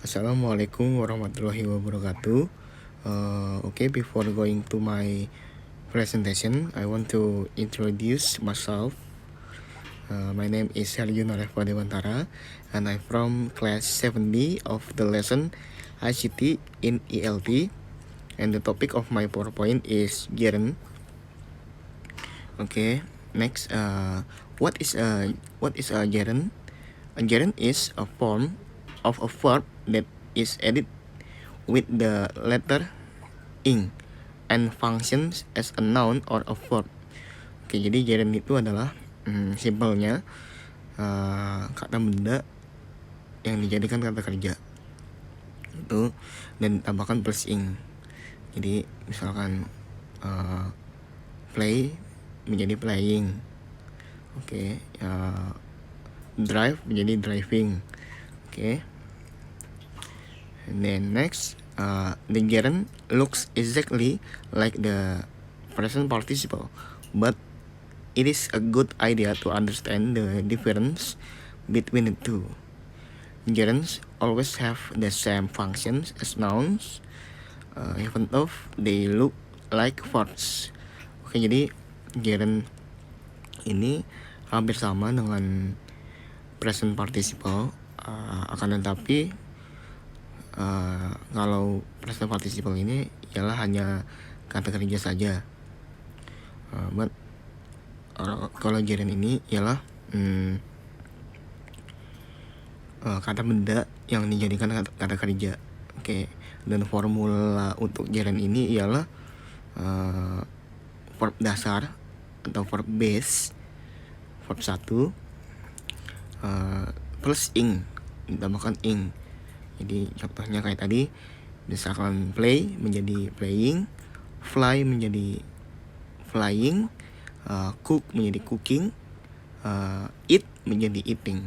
Assalamualaikum warahmatullahi wabarakatuh. Okay, before going to my presentation, I want to introduce myself. My name is Herjun Aref Dewantara, and I'm from class 7B of the lesson ICT in ELT. And the topic of my PowerPoint is gerund. Okay, next, what is a gerund? A gerund is a form of a verb that is added with the letter ing and functions as a noun or a verb. Oke, jadi gerund itu adalah simpelnya kata benda yang dijadikan kata kerja itu dan ditambahkan plus ing. Jadi misalkan play menjadi playing. Oke, drive menjadi driving. Oke. And then next, the gerund looks exactly like the present participle, but it is a good idea to understand the difference between the two. Gerunds always have the same functions as nouns, even though they look like verbs. Oke, jadi gerund ini hampir sama dengan present participle, akan tetapi kalau present participle ini ialah hanya kata kerja saja. But kalau gerund ini ialah kata benda yang dijadikan kata kerja. Oke, dan formula untuk gerund ini ialah verb dasar atau verb base, verb 1 plus ing, ditambahkan ing. Jadi contohnya kayak tadi, misalkan play menjadi playing, fly menjadi flying, cook menjadi cooking, eat menjadi eating.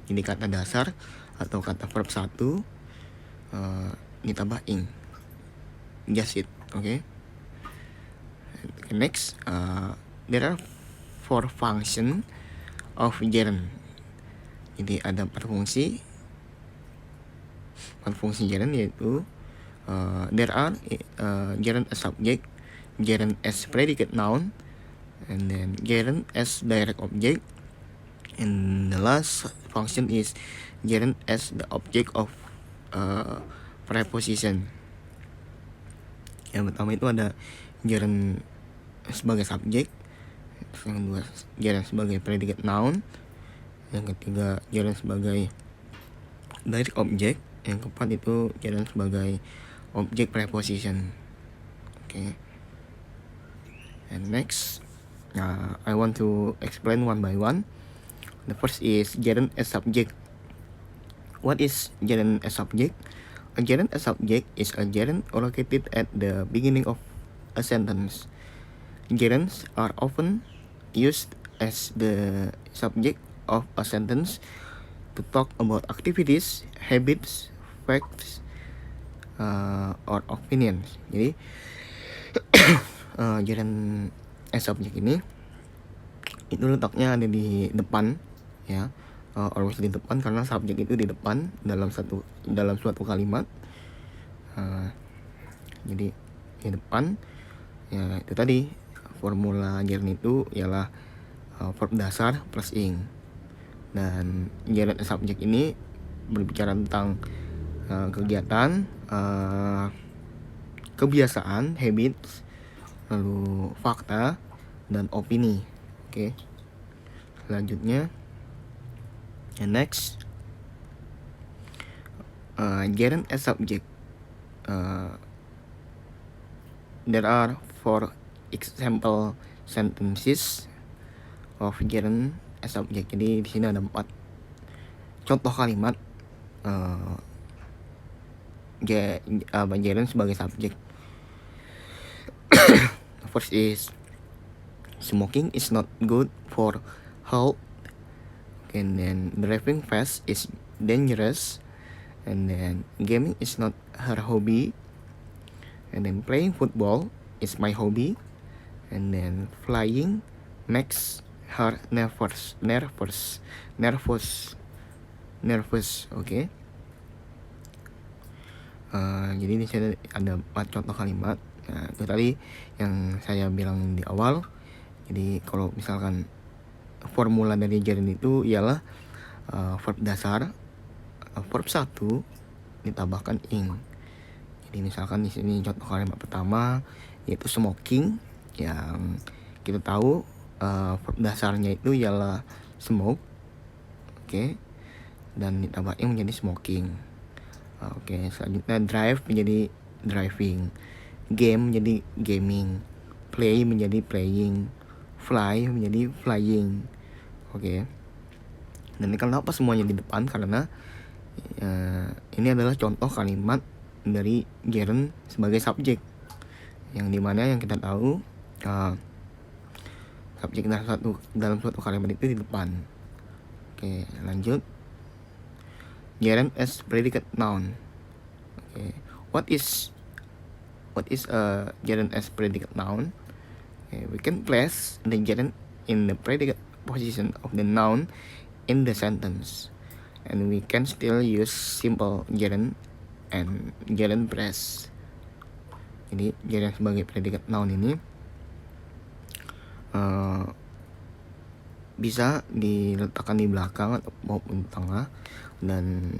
Jadi kata dasar atau kata verb 1 ditambah ing. Just it, okay? Next, there are 4 function of gerund. Jadi ada 4 fungsi gerund, yaitu there are gerund as subject, gerund as predicate noun, and then gerund as direct object, and the last function is gerund as the object of preposition. Yang pertama itu ada gerund sebagai subjek, yang kedua gerund sebagai predicate noun, yang ketiga gerund sebagai direct object, yang keempat itu gerund sebagai object preposition. Okay. And next, I want to explain one by one. The first is gerund as subject. What is gerund as subject? A gerund as subject is a gerund located at the beginning of a sentence. Gerunds are often used as the subject of a sentence to talk about activities, habits, facts, or opinions. Jadi gerund as subject ini itu letaknya ada di depan, ya, always di depan, karena subjek itu di depan dalam suatu kalimat. Jadi di depan, ya itu tadi formula gerund itu ialah verb dasar plus ing. Dan gerund as subject ini berbicara tentang kegiatan, kebiasaan, habits, lalu fakta dan opini. Oke. Selanjutnya, next, gerund as subject. There are 4 example sentences of gerund as subject. Jadi di sini ada 4 contoh kalimat gerund sebagai subjek. First is smoking is not good for health. And then driving fast is dangerous. And then gaming is not her hobby. And then playing football is my hobby. And then flying makes her nervous. Okay. Jadi di sini ada 4 contoh kalimat. Nah, itu tadi yang saya bilang di awal. Jadi kalau misalkan formula dari gerund itu ialah verb dasar, verb 1 ditambahkan ing. Jadi misalkan di sini contoh kalimat pertama yaitu smoking, yang kita tahu verb dasarnya itu ialah smoke, oke, dan ditambah ing menjadi smoking. Oke, selanjutnya drive menjadi driving, game menjadi gaming, play menjadi playing, fly menjadi flying. Oke. Dan kenapa semuanya di depan? Karena ini adalah contoh kalimat dari gerund sebagai subjek, yang dimana yang kita tahu subjek dalam suatu kalimat itu di depan. Oke, lanjut. Gerund as predicate noun. Okay. What is a gerund as predicate noun? Okay, we can place the gerund in the predicate position of the noun in the sentence, and we can still use simple gerund and gerund phrase. Jadi gerund sebagai predicate noun ini bisa diletakkan di belakang maupun di tengah, dan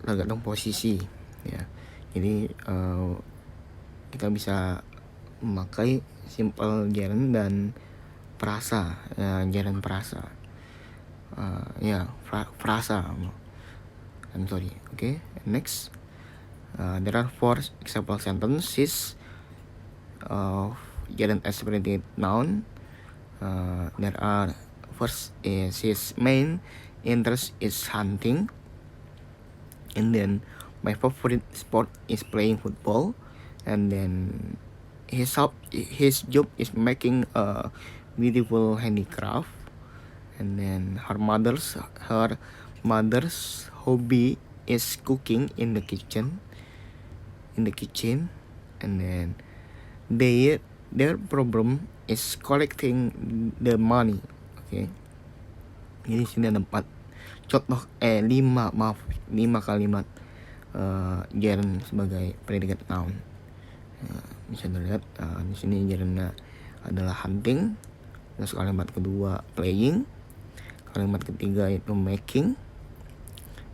tergantung posisi ya. Jadi kita bisa memakai simple gerund dan frasa, gerund frasa, frasa. I'm sorry. Okay, next, there are 4 example sentences of gerund as predicate noun. There are, first is his main interest is hunting, and then my favorite sport is playing football, and then his job is making a beautiful handicraft, and then her mother's hobby is cooking in the kitchen, and then their problem is collecting the money. Oke. Jadi sini ada 5 kalimat gerund sebagai predicate noun. Bisa dilihat di sini gerundnya adalah hunting, terus kalimat kedua playing, kalimat ketiga itu making,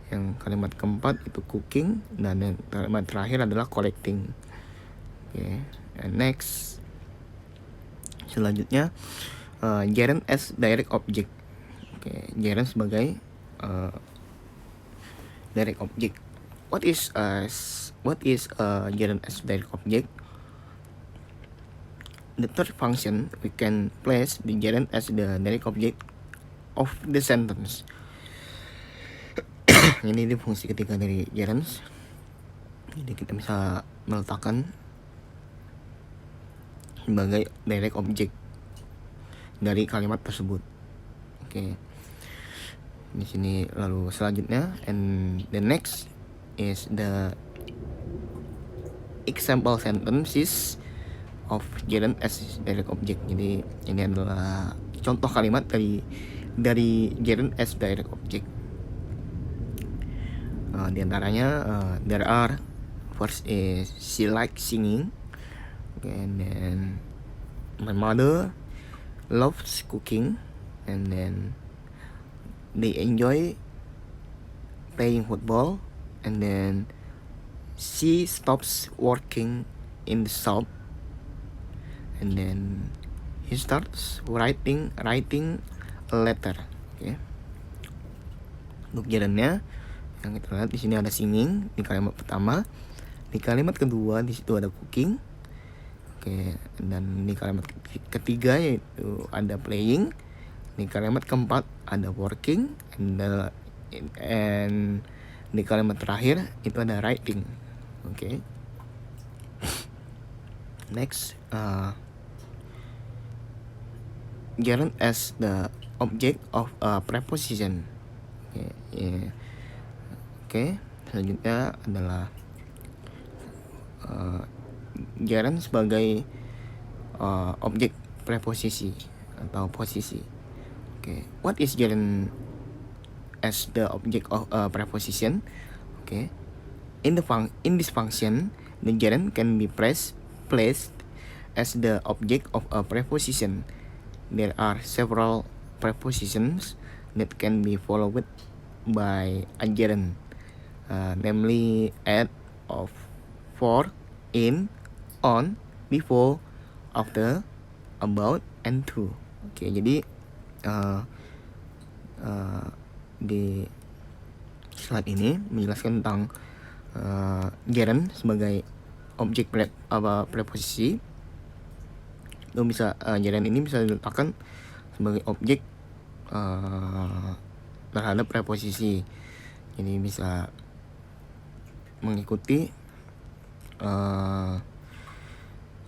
yang kalimat keempat itu cooking, dan yang kalimat terakhir adalah collecting. Oke, and next, selanjutnya gerund as direct object. Oke, gerund sebagai direct object. What is gerund as direct object? The third function, we can place the gerund as the direct object of the sentence. Ini fungsi ketiga dari gerund. Jadi kita bisa meletakkan sebagai direct object dari kalimat tersebut. Oke. Di sini lalu selanjutnya, and the next is the example sentences of gerund as direct object. Jadi ini adalah contoh kalimat dari gerund as direct object. Di antaranya there are, first is she likes singing, and then my mother loves cooking, and then they enjoy playing football, and then she stops working in the shop, and then he starts writing a letter. Oke. Untuk gerundnya yang kita lihat di sini ada singing di kalimat pertama, di kalimat kedua di situ ada cooking. Oke, dan di kalimat ketiga yaitu ada playing, di kalimat keempat ada working, and di kalimat terakhir itu ada writing. Oke. Next, gerund as the object of a preposition. Oke, yeah. Oke, selanjutnya adalah gerund sebagai objek preposisi atau posisi. Oke, what is gerund as the object of a preposition. Okay. In this function, the gerund can be placed as the object of a preposition. There are several prepositions that can be followed by a gerund, namely at, of, for, in, on, before, after, about, and to. Oke, jadi di slide ini menjelaskan tentang gerund sebagai objek preposisi. Itu bisa gerund ini bisa diletakkan sebagai objek terhadap preposisi. Jadi bisa mengikuti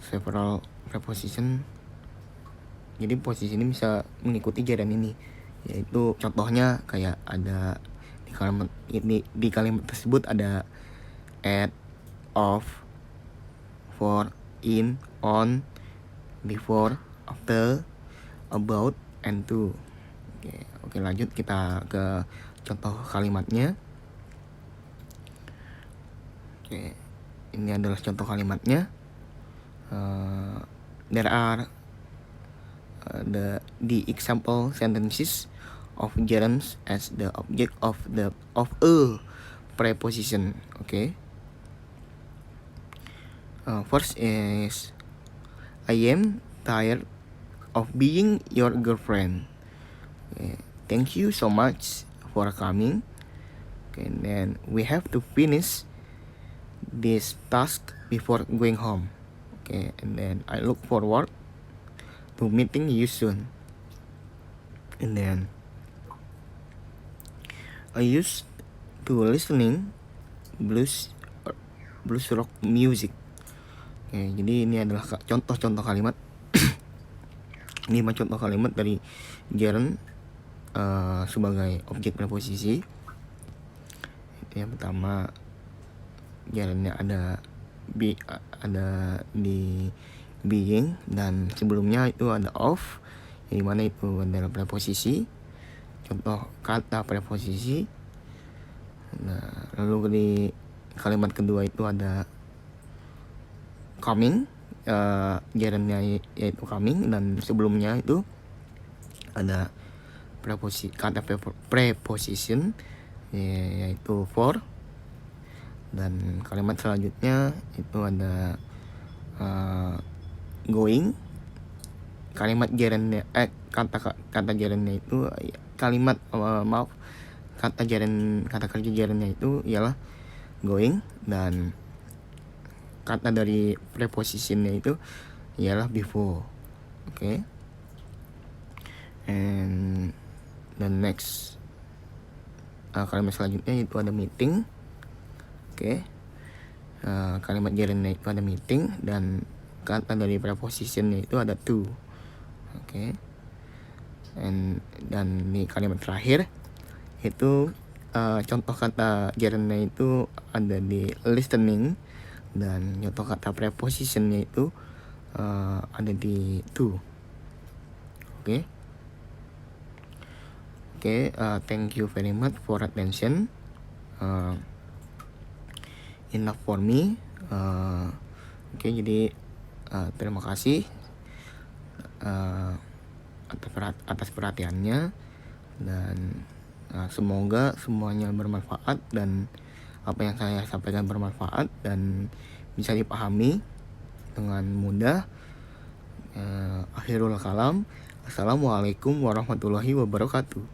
several preposition. Jadi posisi ini bisa mengikuti gerund ini, yaitu contohnya kayak ada di kalimat tersebut ada at, of, for, in, on, before, after, about, and to. Oke, lanjut kita ke contoh kalimatnya. Oke, ini adalah contoh kalimatnya. There are the example sentences of gerunds as the object of a preposition. Okay. First is, I am tired of being your girlfriend. Okay. Thank you so much for coming. Okay, and then we have to finish this task before going home. Okay, and then I look forward to meeting you soon. And then I used to listening blues rock music. Oke, jadi ini adalah contoh-contoh kalimat. 5 contoh kalimat dari gerund sebagai objek preposisi. Yang pertama, gerundnya ada di being, dan sebelumnya itu ada of, yang dimana itu adalah preposisi, contoh kata preposisi. Nah, lalu di kalimat kedua itu ada coming, gerundnya yaitu coming, dan sebelumnya itu ada kata preposition yaitu for. Dan kalimat selanjutnya itu ada going. Kalimat gerundnya kata gerundnya itu kata kerja gerundnya itu ialah going, dan kata dari prepositionnya itu ialah before. Okay. And the next kalimat selanjutnya itu ada meeting. Okay. Kalimat gerundnya itu ada meeting, dan kata dari prepositionnya itu ada to. Oke. Dan di kalimat terakhir itu contoh kata gerundnya itu ada di listening, dan contoh kata prepositionnya itu ada di to. Oke. Thank you very much for attention. Enough for me. Jadi terima kasih atas perhatiannya, dan semoga semuanya bermanfaat, dan apa yang saya sampaikan bermanfaat dan bisa dipahami dengan mudah. Akhirul kalam. Assalamualaikum warahmatullahi wabarakatuh.